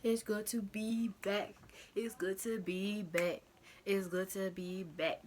It's good to be back. It's good to be back. It's good to be back,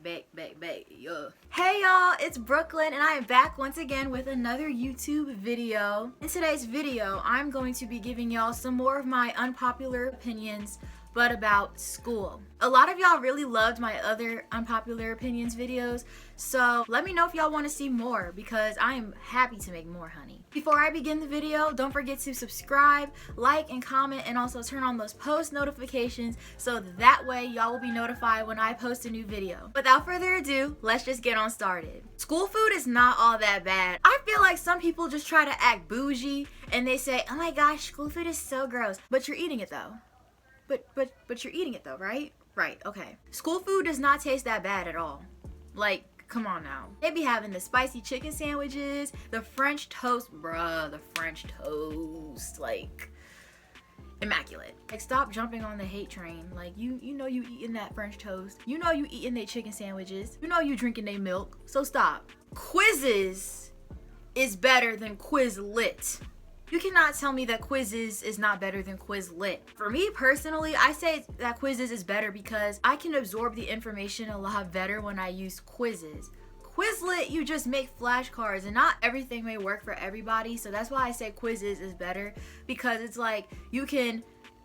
yeah. Hey y'all, it's Brooklyn and I am back once again with another YouTube video. In today's video, I'm going to be giving y'all some more of my unpopular opinions, but about school. A lot of y'all really loved my other unpopular opinions videos, so let me know if y'all want to see more because I am happy to make more, honey. Before I begin the video, don't forget to subscribe, like, and comment, and also turn on those post notifications so that way y'all will be notified when I post a new video. Without further ado, let's just get on started. School food is not all that bad. I feel like some people just try to act bougie and they say, oh my gosh, school food is so gross, but you're eating it though. But you're eating it though, right? Right, okay. School food does not taste that bad at all. Like, come on now. They be having the spicy chicken sandwiches, the French toast, bruh, the French toast, like, immaculate. Like, stop jumping on the hate train. Like, you know you eating that French toast. You know you eating their chicken sandwiches. You know you drinking their milk, so stop. QUIZIZZ is better than QUIZLET. You cannot tell me that QUIZIZZ is not better than QUIZLET. For me personally, I say that QUIZIZZ is better because I can absorb the information a lot better when I use QUIZIZZ. QUIZLET, you just make flashcards and not everything may work for everybody, so that's why I say QUIZIZZ is better, because it's like you can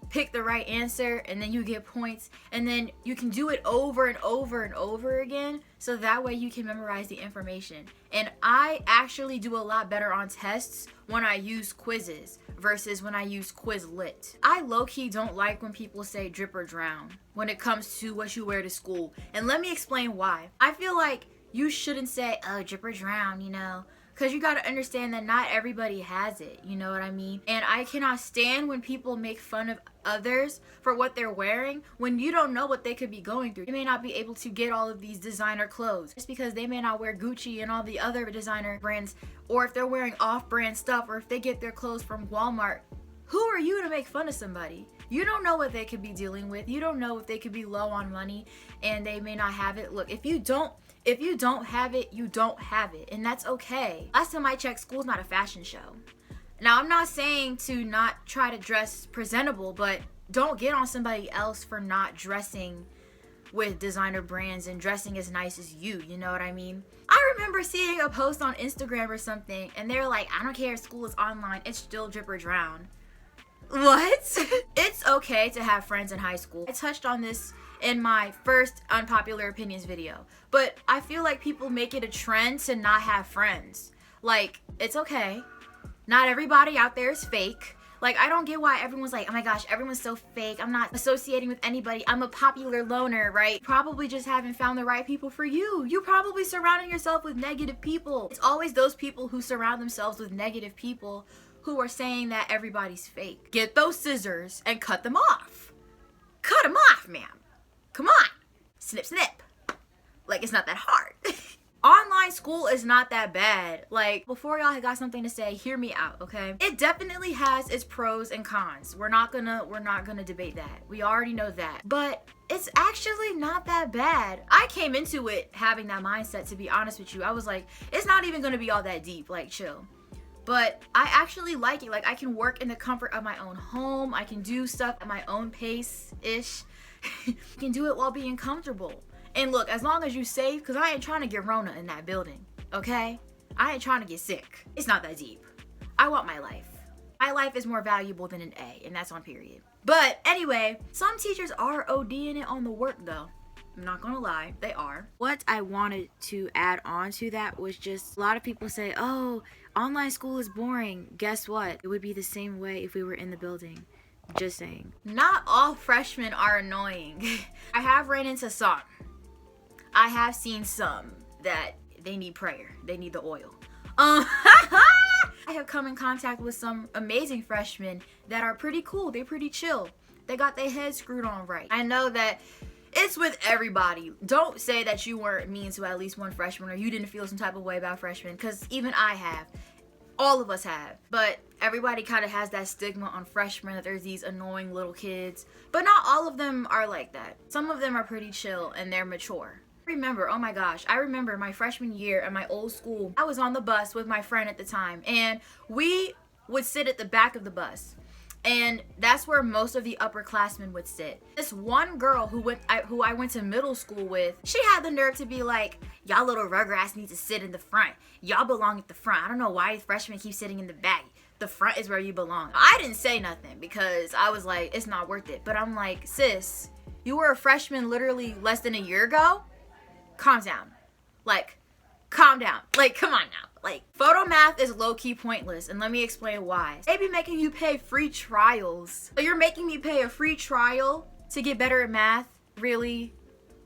pick the right answer and then you get points and then you can do it over and over and over again, so that way you can memorize the information. And I actually do a lot better on tests when I use QUIZIZZ versus when I use QUIZLET. I low-key don't like when people say drip or drown when it comes to what you wear to school, and let me explain why. I feel like you shouldn't say, oh, drip or drown, you know, because you got to understand that not everybody has it, you know what I mean? And I cannot stand when people make fun of others for what they're wearing when you don't know what they could be going through. You may not be able to get all of these designer clothes just because they may not wear Gucci and all the other designer brands, or if they're wearing off-brand stuff, or if they get their clothes from Walmart. Who are you to make fun of somebody? You don't know what they could be dealing with. You don't know if they could be low on money and they may not have it. Look, if you don't have it, you don't have it, and that's okay. Last time I checked, school's not a fashion show. Now, I'm not saying to not try to dress presentable, but don't get on somebody else for not dressing with designer brands and dressing as nice as you know what I mean? I remember seeing a post on Instagram or something, and they're like, I don't care if school is online, it's still drip or drown. What? It's okay to have friends in high school. I touched on this in my first unpopular opinions video, but I feel like people make it a trend to not have friends. Like, it's okay. Not everybody out there is fake. Like, I don't get why everyone's like, oh my gosh, everyone's so fake. I'm not associating with anybody. I'm a popular loner, right? Probably just haven't found the right people for you. You're probably surrounding yourself with negative people. It's always those people who surround themselves with negative people who are saying that everybody's fake. Get those scissors and cut them off. Cut them off, ma'am. Come on. Snip, snip. Like, it's not that hard. Online school is not that bad. Like, before y'all got something to say, hear me out, okay? It definitely has its pros and cons. We're not gonna debate that. We already know that. But it's actually not that bad. I came into it having that mindset, to be honest with you. I was like, it's not even gonna be all that deep, like, chill. But I actually like it. Like, I can work in the comfort of my own home. I can do stuff at my own pace-ish. You can do it while being comfortable. And look, as long as you safe, because I ain't trying to get Rona in that building, okay? I ain't trying to get sick. It's not that deep. I want my life. My life is more valuable than an A, and that's on period. But anyway, some teachers are ODing it on the work, though. I'm not gonna lie, they are. What I wanted to add on to that was just, a lot of people say, oh, online school is boring. Guess what? It would be the same way if we were in the building. Just saying. Not all freshmen are annoying. I have ran into some. I have seen some that they need prayer. They need the oil. I have come in contact with some amazing freshmen that are pretty cool. They're pretty chill. They got their heads screwed on right. I know that it's with everybody. Don't say that you weren't mean to at least one freshman or you didn't feel some type of way about freshmen, because even I have. All of us have. But everybody kind of has that stigma on freshmen that there's these annoying little kids. But not all of them are like that. Some of them are pretty chill and they're mature. Remember, oh my gosh, I remember my freshman year at my old school. I was on the bus with my friend at the time, and we would sit at the back of the bus. And that's where most of the upperclassmen would sit. This one girl who I went to middle school with, she had the nerve to be like, y'all little rugrats need to sit in the front. Y'all belong at the front. I don't know why freshmen keep sitting in the back. The front is where you belong. I didn't say nothing because I was like, it's not worth it. But I'm like, sis, you were a freshman literally less than a year ago? Calm down. Like, calm down. Like, come on now. Like, photomath is low-key pointless, and let me explain why. They be making you pay free trials. So you're making me pay a free trial to get better at math? Really?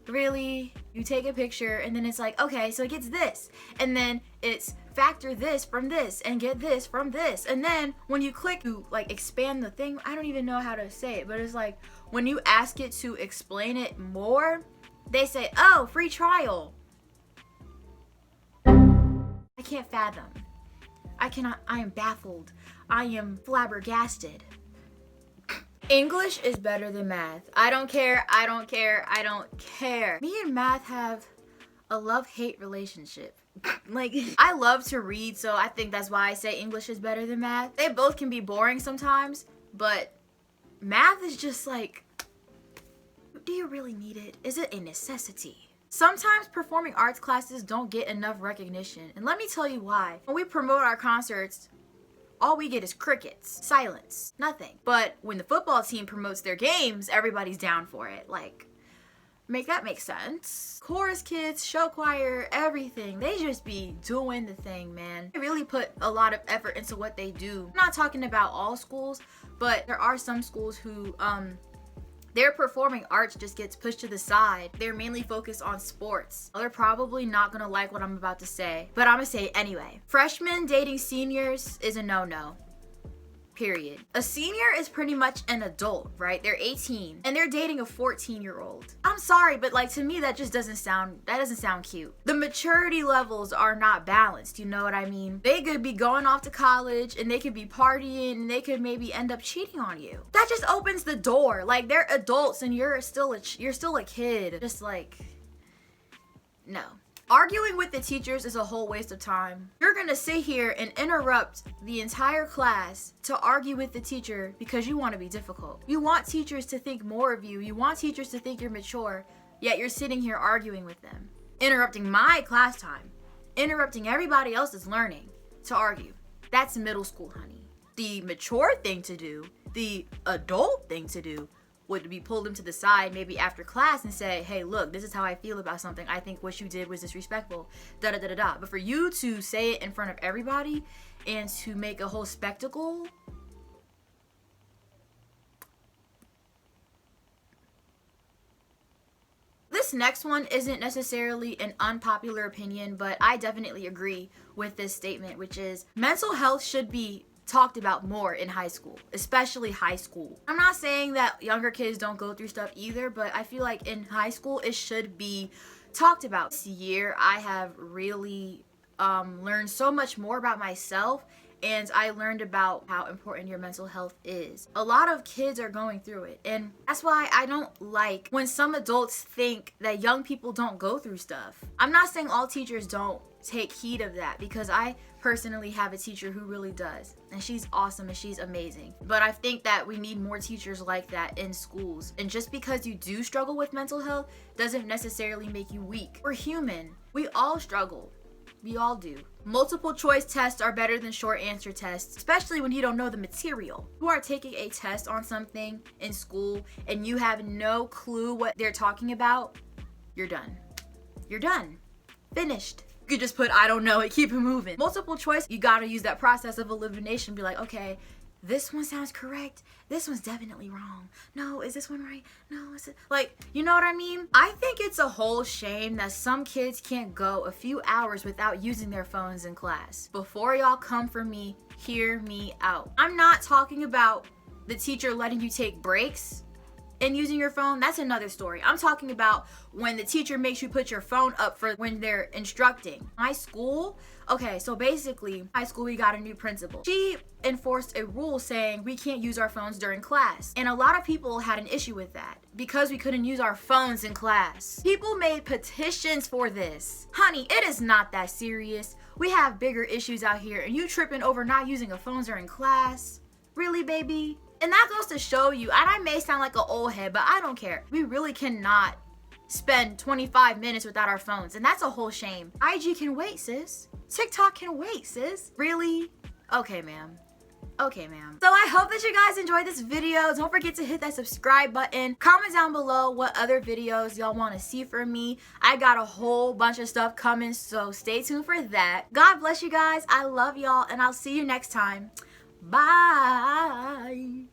Really? You take a picture, and then it's like, okay, so it gets this. And then it's factor this from this, and get this from this. And then when you click to, like, expand the thing, I don't even know how to say it, but it's like, when you ask it to explain it more, they say, oh, free trial. I can't fathom. I am baffled. I am flabbergasted. English is better than math. I don't care, I don't care, I don't care. Me and math have a love-hate relationship. Like, I love to read, so I think that's why I say English is better than math. They both can be boring sometimes, but math is just like, do you really need it? Is it a necessity? Sometimes performing arts classes don't get enough recognition, and let me tell you why. When we promote our concerts, all we get is crickets, silence, nothing. But when the football team promotes their games, everybody's down for it. Like, make that make sense. Chorus kids, show choir, everything. They just be doing the thing, man. They really put a lot of effort into what they do. I'm not talking about all schools, but there are some schools who, their performing arts just gets pushed to the side. They're mainly focused on sports. They're probably not gonna like what I'm about to say, but I'm gonna say it anyway. Freshmen dating seniors is a no-no. Period. A senior is pretty much an adult, right? They're 18 and they're dating a 14-year-old. I'm sorry, but like, to me that just doesn't sound cute. The maturity levels are not balanced, you know what I mean? They could be going off to college and they could be partying and they could maybe end up cheating on you. That just opens the door. Like, they're adults and you're still a kid. Just like, no. Arguing with the teachers is a whole waste of time. You're gonna sit here and interrupt the entire class to argue with the teacher because you want to be difficult. You want teachers to think more of you. You want teachers to think you're mature, yet you're sitting here arguing with them. Interrupting my class time. Interrupting everybody else's learning to argue. That's middle school, honey. The mature thing to do, the adult thing to do, would be pull them to the side maybe after class and say, hey, look, this is how I feel about something. I think what you did was disrespectful, da-da-da-da-da. But for you to say it in front of everybody and to make a whole spectacle, this next one isn't necessarily an unpopular opinion, but I definitely agree with this statement, which is mental health should be talked about more in high school, especially high school. I'm not saying that younger kids don't go through stuff either, but I feel like in high school it should be talked about. This year I have really learned so much more about myself, and I learned about how important your mental health is. A lot of kids are going through it, and that's why I don't like when some adults think that young people don't go through stuff. I'm not saying all teachers don't take heed of that, because I personally have a teacher who really does, and she's awesome and she's amazing. But I think that we need more teachers like that in schools. And just because you do struggle with mental health doesn't necessarily make you weak. We're human. We all struggle. We all do. Multiple choice tests are better than short answer tests, especially when you don't know the material. You are taking a test on something in school and you have no clue what they're talking about, you're done. You're done. Finished. You could just put, I don't know, and keep it moving. Multiple choice, you gotta use that process of elimination. Be like, okay, this one sounds correct. This one's definitely wrong. No, is this one right? No, is it? Like, you know what I mean? I think it's a whole shame that some kids can't go a few hours without using their phones in class. Before y'all come for me, hear me out. I'm not talking about the teacher letting you take breaks and using your phone. That's another story. I'm talking about when the teacher makes you put your phone up for when they're instructing. My school, okay, so basically, high school, we got a new principal. She enforced a rule saying we can't use our phones during class. And a lot of people had an issue with that because we couldn't use our phones in class. People made petitions for this. Honey, it is not that serious. We have bigger issues out here and you tripping over not using a phone during class? Really, baby? And that goes to show you, and I may sound like an old head, but I don't care. We really cannot spend 25 minutes without our phones, and that's a whole shame. IG can wait, sis. TikTok can wait, sis. Really? Okay, ma'am. Okay, ma'am. So I hope that you guys enjoyed this video. Don't forget to hit that subscribe button. Comment down below what other videos y'all want to see from me. I got a whole bunch of stuff coming, so stay tuned for that. God bless you guys. I love y'all, and I'll see you next time. Bye.